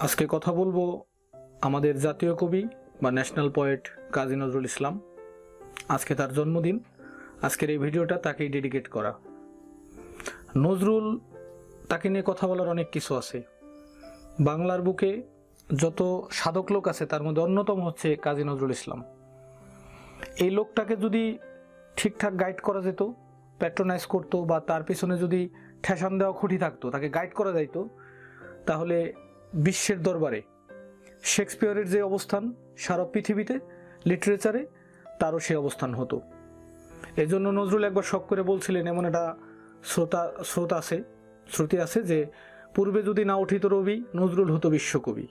আজকে কথা বলবো আমাদের জাতীয় কবি বা ন্যাশনাল পোয়েট কাজী নজরুল ইসলাম। আজকে তার জন্মদিন। আজকের এই ভিডিওটা তাকেই ডেডিকেট করা। নজরুল, তাকে নিয়ে কথা বলার অনেক কিছু আছে। বাংলার বুকে যত সাধক লোক আছে তার মধ্যে অন্যতম হচ্ছে কাজী নজরুল ইসলাম। এই লোকটাকে যদি ঠিকঠাক গাইড করা যেত, প্যাট্রোনাইজ করতো, বা তার পিছনে যদি ঠেসান দেওয়া খুঁটি থাকতো, তাকে গাইড করা যাইত, তাহলে বিশ্বের দরবারে শেক্সপিয়রের যে অবস্থান সারা পৃথিবীতে লিটারেচারে, তারও সে অবস্থান হতো। এই জন্য নজরুল একবার শখ করে বলছিলেন, এমন একটা শ্রুতি আছে যে পূর্বে যদি না উঠিত রবি, নজরুল হতো বিশ্বকবি।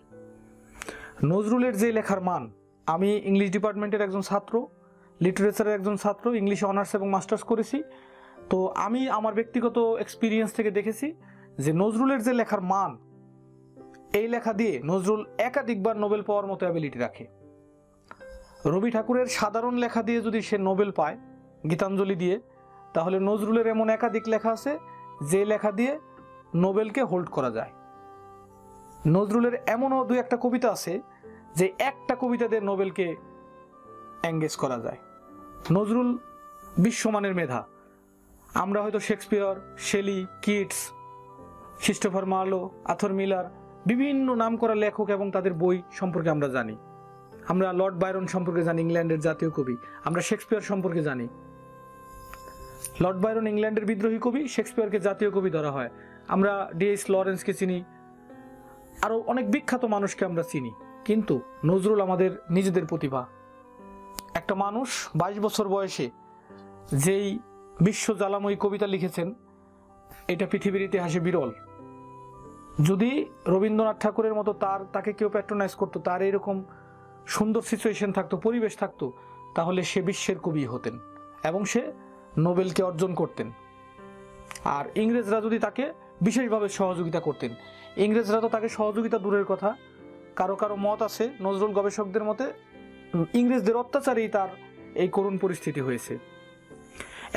নজরুলের যে লেখার মান, আমি ইংলিশ ডিপার্টমেন্টের একজন ছাত্র, লিটারেচারের একজন ছাত্র, ইংলিশে অনার্স এবং মাস্টার্স করেছি। তো আমি আমার ব্যক্তিগত এক্সপিরিয়েন্স থেকে দেখেছি যে নজরুলের যে লেখার মান, এই লেখা দিয়ে নজরুল একাধিকবার নোবেল পাওয়ার মতো অ্যাবিলিটি রাখে। রবি ঠাকুরের সাধারণ লেখা দিয়ে যদি সে নোবেল পায়, গীতাঞ্জলি দিয়ে, তাহলে নজরুলের এমন একাধিক লেখা আছে যে লেখা দিয়ে নোবেলকে হোল্ড করা যায়। নজরুলের এমনও দু একটা কবিতা আছে যে একটা কবিতা দিয়ে নোবেলকে এঙ্গেজ করা যায়। নজরুল বিশ্বমানের মেধা। আমরা হয়তো Shakespeare, Shelley, Keats, Christopher Marlowe, Arthur Miller, বিভিন্ন নাম করা লেখক এবং তাদের বই সম্পর্কে আমরা জানি। আমরা লর্ড বায়রন সম্পর্কে জানি, ইংল্যান্ডের জাতীয় কবি। আমরা শেক্সপিয়র সম্পর্কে জানি। লর্ড বায়রন ইংল্যান্ডের বিদ্রোহী কবি, শেক্সপিয়রকে জাতীয় কবি ধরা হয়। আমরা ডিএস লরেন্সকে চিনি, আরও অনেক বিখ্যাত মানুষকে আমরা চিনি। কিন্তু নজরুল আমাদের নিজেদের প্রতিভা। একটা মানুষ 22 বছর বয়সে যেই বিশ্ব জ্বালাময়ী কবিতা লিখেছেন, এটা পৃথিবীর ইতিহাসে বিরল। যদি রবীন্দ্রনাথ ঠাকুরের মতো তাকে কেউ প্যাট্রোনাইজ করতো, তার এরকম সুন্দর সিচুয়েশন থাকতো, পরিবেশ থাকতো, তাহলে সে বিশ্বের কবি হতেন এবং সে নোবেলকে অর্জন করতেন। আর ইংরেজরা যদি তাকে বিশেষভাবে সহযোগিতা করতেন, ইংরেজরা তো তাকে সহযোগিতা দূরের কথা, কারো কারো মত আছে, নজরুল গবেষকদের মতে ইংরেজদের অত্যাচারেই তার এই করুণ পরিস্থিতি হয়েছে।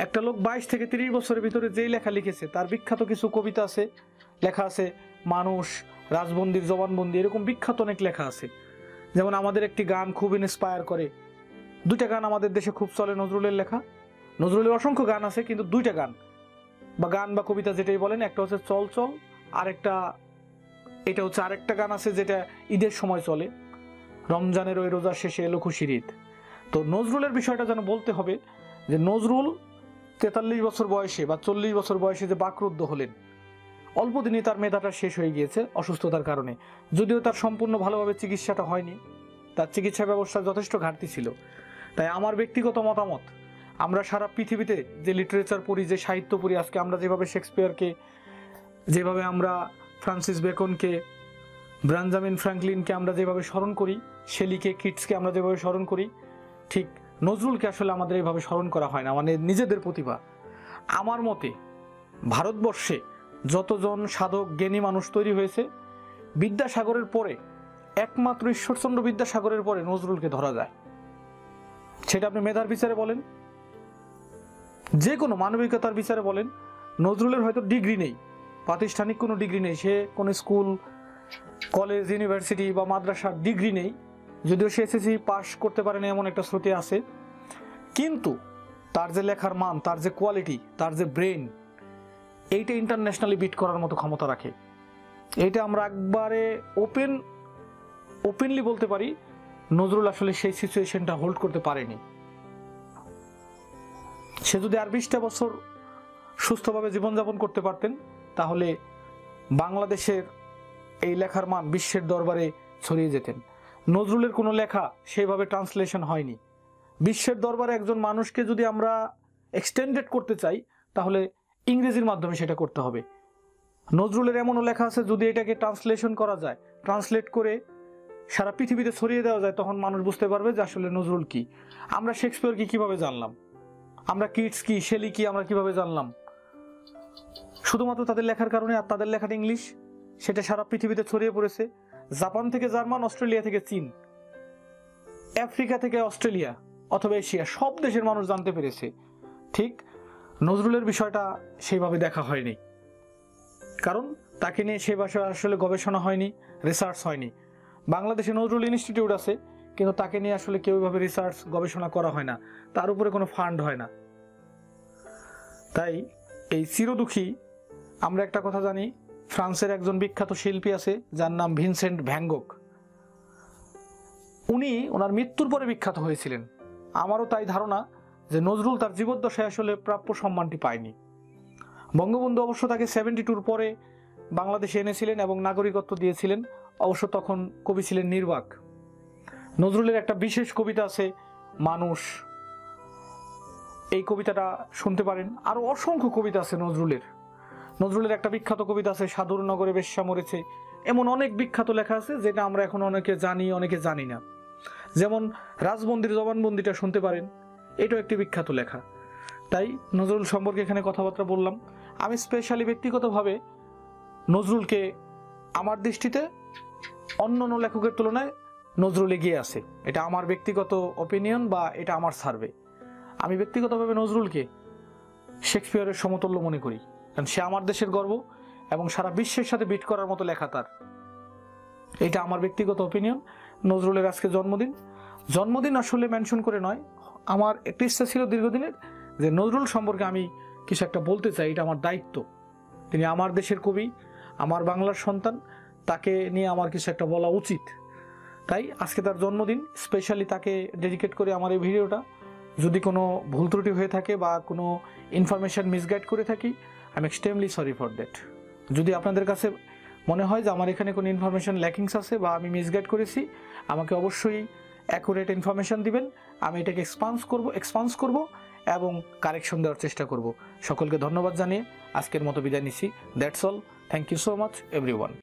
একটা লোক 22 থেকে 30 বছরের ভিতরে যেই লেখা লিখেছে, তার বিখ্যাত কিছু কবিতা আছে, লেখা আছে, মানুষ, রাজবন্দির জবানবন্দি, এরকম বিখ্যাত অনেক লেখা আছে। যেমন আমাদের একটি গান খুব ইন্সপায়ার করে, দুইটা গান আমাদের দেশে খুব চলে নজরুলের লেখা। নজরুলের অসংখ্য গান আছে, কিন্তু দুইটা গান বা কবিতা যেটাই বলেন, একটা হচ্ছে চল চল, এটা হচ্ছে আরেকটা গান আছে যেটা ঈদের সময় চলে, রমজানের ওই রোজার শেষে এলো খুশির ঈদ। তো নজরুলের বিষয়টা যেন বলতে হবে যে নজরুল 43 বছর বয়সে বা 40 বছর বয়সে যে বাকরুদ্ধ হলেন, অল্প দিনই তার মেধাটা শেষ হয়ে গিয়েছে অসুস্থতার কারণে। যদিও তার সম্পূর্ণ ভালোভাবে চিকিৎসাটা হয়নি, তার চিকিৎসা ব্যবস্থার যথেষ্ট ঘাটতি ছিল। তাই আমার ব্যক্তিগত মতামত, আমরা সারা পৃথিবীতে যে লিটারেচার পড়ি, যে সাহিত্য পড়ি, আজকে আমরা যেভাবে শেক্সপিয়রকে, যেভাবে আমরা ফ্রান্সিস বেকনকে, বেঞ্জামিন ফ্র্যাঙ্কলিনকে আমরা যেভাবে স্মরণ করি, শেলিকে, কিটসকে আমরা যেভাবে স্মরণ করি, ঠিক নজরুলকে আসলে আমাদের এইভাবে স্মরণ করা হয় না, মানে নিজেদের প্রতিভা। আমার মতে ভারতবর্ষে যতজন সাধক জ্ঞানী মানুষ তৈরি হয়েছে, বিদ্যাসাগরের পরে, একমাত্র ঈশ্বরচন্দ্র বিদ্যাসাগরের পরে নজরুলকে ধরা যায়। সেটা আপনি মেধার বিচারে বলেন, যে কোনো মানবিকতার বিচারে বলেন, নজরুলের হয়তো ডিগ্রি নেই, প্রাতিষ্ঠানিক কোনো ডিগ্রি নেই, সে কোনো স্কুল, কলেজ, ইউনিভার্সিটি বা মাদ্রাসার ডিগ্রি নেই, যদিও সে এসএসসি পাস করতে পারেনি এমন একটা শ্রুতি আছে, কিন্তু তার যে লেখার মান, তার যে কোয়ালিটি, তার যে ব্রেন, এইটা ইন্টারন্যাশনালি বিট করার মতো ক্ষমতা রাখে। এইটা আমরা একবারে ওপেনলি বলতে পারি, নজরুল আসলে সেই সিচুয়েশনটা হোল্ড করতে পারেনি। সে যদি আর 20টা বছর সুস্থভাবে জীবনযাপন করতে পারতেন, তাহলে বাংলাদেশের এই লেখার মান বিশ্বের দরবারে ছড়িয়ে যেতেন। নজরুলের কোনো লেখা সেইভাবে ট্রান্সলেশন হয়নি। বিশ্বের দরবারে একজন মানুষকে যদি আমরা এক্সটেন্ডেড করতে চাই, তাহলে ইংরেজির মাধ্যমে সেটা করতে হবে। নজরুলের এমনও লেখা আছে, যদি এটাকে ট্রান্সলেশন করা যায়, ট্রান্সলেট করে সারা পৃথিবীতে ছড়িয়ে দেওয়া যায়, তখন মানুষ বুঝতে পারবে যে আসলে নজরুল কি। আমরা শেক্সপিয়রকে কিভাবে জানলাম, আমরা কিটস কি, শেলি কি, আমরা কিভাবে জানলাম? শুধুমাত্র তাদের লেখার কারণে। আর তাদের লেখাটা ইংলিশ, সেটা সারা পৃথিবীতে ছড়িয়ে পড়েছে। জাপান থেকে জার্মান, অস্ট্রেলিয়া থেকে চীন, আফ্রিকা থেকে অস্ট্রেলিয়া অথবা এশিয়া, সব দেশের মানুষ জানতে পেরেছে। ঠিক নজরুলের বিষয়টা সেইভাবে দেখা হয়নি, কারণ তাকে নিয়ে সে ভাষায় আসলে গবেষণা হয়নি, রিসার্চ হয়নি। বাংলাদেশে নজরুল ইনস্টিটিউট আছে, কিন্তু তাকে নিয়ে আসলে কেউ এভাবে রিসার্চ গবেষণা করা হয় না, তার উপরে কোনো ফান্ড হয় না। তাই এই চিরদুঃখী, আমরা একটা কথা জানি, ফ্রান্সের একজন বিখ্যাত শিল্পী আছে যার নাম ভিনসেন্ট ভ্যান গোগ। উনি ওনার মৃত্যুর পরে বিখ্যাত হয়েছিলেন। আমারও তাই ধারণা যে নজরুল তার জীবদ্দশায় আসলে প্রাপ্য সম্মানটি পায়নি। বঙ্গবন্ধু অবশ্য তাকে 72 পরে বাংলাদেশে এনেছিলেন এবং নাগরিকত্ব দিয়েছিলেন। অবশ্য তখন কবি ছিলেন নির্বাক। নজরুলের একটা বিশেষ কবিতা আছে মানুষ, এই কবিতাটা শুনতে পারেন। আরো অসংখ্য কবিতা আছে নজরুলের একটা বিখ্যাত কবিতা আছে সাধুর নগরে বেশ্যা মরেছে। এমন অনেক বিখ্যাত লেখা আছে যেটা আমরা এখন অনেকে জানি, অনেকে জানি না। যেমন রাজবন্দির জবানবন্দিটা শুনতে পারেন, এটাও একটি বিখ্যাত লেখা। তাই নজরুল সম্পর্কে এখানে কথাবার্তা বললাম। আমি স্পেশালি ব্যক্তিগতভাবে নজরুলকে, আমার দৃষ্টিতে অন্য লেখকের তুলনায় নজরুল এগিয়ে আছে। এটা আমার ব্যক্তিগত ওপিনিয়ন বা এটা আমার সার্ভে। আমি ব্যক্তিগতভাবে নজরুলকে শেক্সপিয়ারের সমতুল্য মনে করি, কারণ সে আমার দেশের গর্ব এবং সারা বিশ্বের সাথে বিট করার মতো লেখা তার। এটা আমার ব্যক্তিগত ওপিনিয়ন। নজরুলের আজকে জন্মদিন আসলে মেনশন করে নয়, আমার একটা ইচ্ছা ছিল দীর্ঘদিনের যে নজরুল সম্পর্কে আমি কিছু একটা বলতে চাই, এটা আমার দায়িত্ব। তিনি আমার দেশের কবি, আমার বাংলার সন্তান, তাকে নিয়ে আমার কিছু একটা বলা উচিত। তাই আজকে তার জন্মদিন, স্পেশালি তাকে ডেডিকেট করে আমার এই ভিডিওটা। যদি কোনো ভুল ত্রুটি হয়ে থাকে বা কোনো ইনফরমেশন মিসগাইড করে থাকি, I am extremely sorry for that. যদি আপনাদের কাছে মনে হয় যে আমার এখানে কোনো ইনফরমেশন ল্যাকিংস আছে বা আমি মিসগাইড করেছি, আমাকে অবশ্যই অ্যাকুরেট ইনফরমেশন দিবেন। আমি এটাকে এক্সপান্স করব এবং কারেকশন দেওয়ার চেষ্টা করব। সকলকে ধন্যবাদ জানিয়ে আজকের মতো বিদায় নিচ্ছি। That's all. Thank you so much everyone.